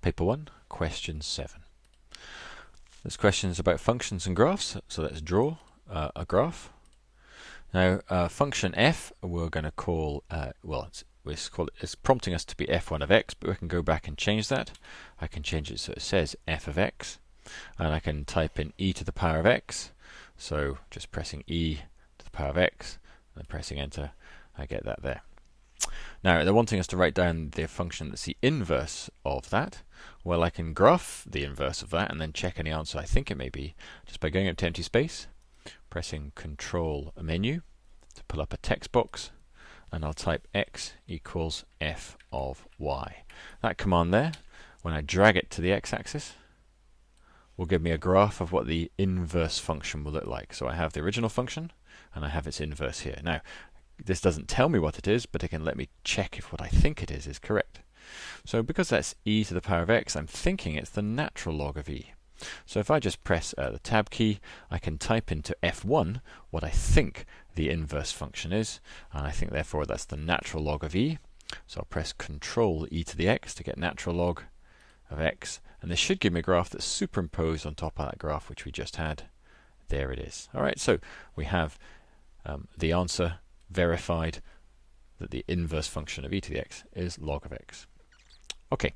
Paper 1, question 7. This question is about functions and graphs, so let's draw a graph. Now, function f we're going to call, it's prompting us to be f1 of x, but we can go back and change that. I can change it so it says f of x, and I can type in e to the power of x, so just pressing e to the power of x, and then pressing enter, I get that there. Now, they're wanting us to write down the function that's the inverse of that. Well, I can graph the inverse of that and then check any answer I think it may be just by going up to empty space, pressing Control menu to pull up a text box, and I'll type x equals f of y. That command there, when I drag it to the x-axis, will give me a graph of what the inverse function will look like. So I have the original function, and I have its inverse here. Now, this doesn't tell me what it is, but it can let me check if what I think it is correct. So because that's e to the power of x, I'm thinking it's the natural log of e. So if I just press the tab key, I can type into f1 what I think the inverse function is, and I think therefore that's the natural log of e. So I'll press Control e to the x to get natural log of x, and this should give me a graph that's superimposed on top of that graph which we just had. There it is. Alright, so we have the answer verified that the inverse function of e to the x is log of x. Okay,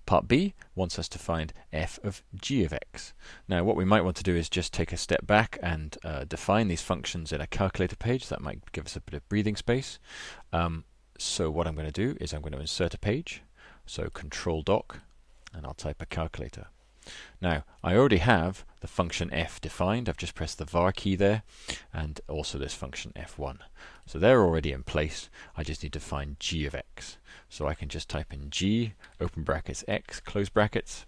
part B wants us to find f of g of x. Now what we might want to do is just take a step back and define these functions in a calculator page. That might give us a bit of breathing space. So what I'm going to do is I'm going to insert a page, so Control Doc, and I'll type a calculator. Now, I already have the function f defined. I've just pressed the var key there, and also this function f1. So they're already in place. I just need to find g of x. So I can just type in g, open brackets, x, close brackets,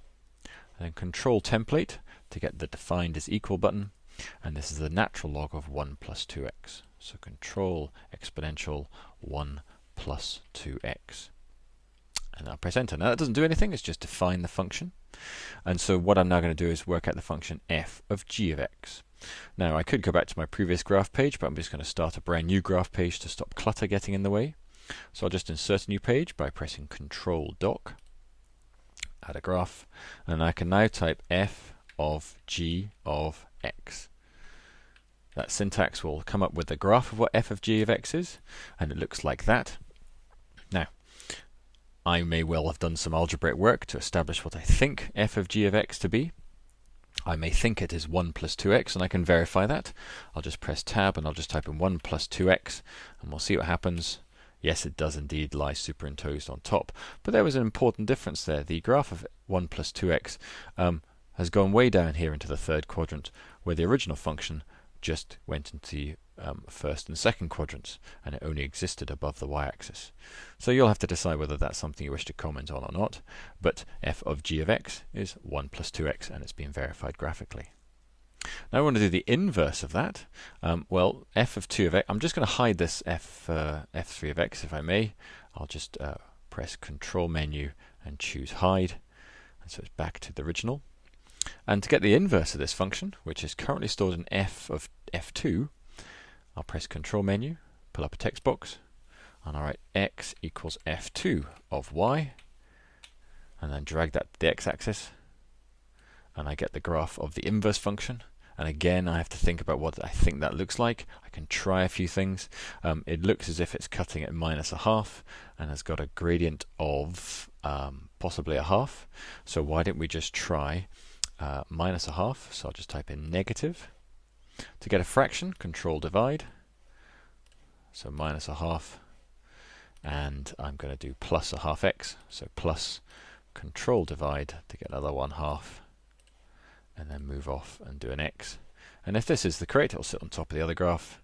and then Control Template to get the defined is equal button. And this is the natural log of 1 plus 2x. So Control exponential 1 plus 2x. And I'll press enter. Now that doesn't do anything, it's just define the function. And so what I'm now going to do is work out the function f of g of x. Now I could go back to my previous graph page, but I'm just going to start a brand new graph page to stop clutter getting in the way. So I'll just insert a new page by pressing Control Doc, add a graph, and I can now type f of g of x. That syntax will come up with the graph of what f of g of x is, and it looks like that. Now, I may well have done some algebraic work to establish what I think f of g of x to be. I may think it is 1 plus 2x, and I can verify that. I'll just press tab and I'll just type in 1 plus 2x, and we'll see what happens. Yes, it does indeed lie superimposed on top. But there was an important difference there. The graph of 1 plus 2x has gone way down here into the third quadrant, where the original function just went into the first and second quadrants, and it only existed above the y-axis. So you'll have to decide whether that's something you wish to comment on or not, but f of g of x is 1 plus 2x, and it's been verified graphically. Now I want to do the inverse of that. Well, f of 2 of x, I'm just going to hide this f3 of x if I may. I'll just press Control menu and choose hide, and so it's back to the original. And to get the inverse of this function, which is currently stored in f of f2, I'll press Control menu, pull up a text box, and I'll write x equals f2 of y, and then drag that to the x-axis, and I get the graph of the inverse function. And again, I have to think about what I think that looks like. I can try a few things. It looks as if it's cutting at -0.5 and has got a gradient of possibly a half. So why don't we just try -0.5? So I'll just type in negative. To get a fraction, Control divide. So -0.5. And I'm going to do plus a half x. So plus Control divide to get another 1/2. And then move off and do an x. And if this is the correct, it'll sit on top of the other graph.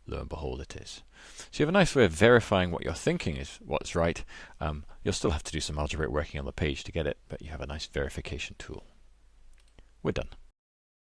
Lo and behold, it is. So you have a nice way of verifying what you're thinking is what's right. You'll still have to do some algebraic working on the page to get it, but you have a nice verification tool. We're done.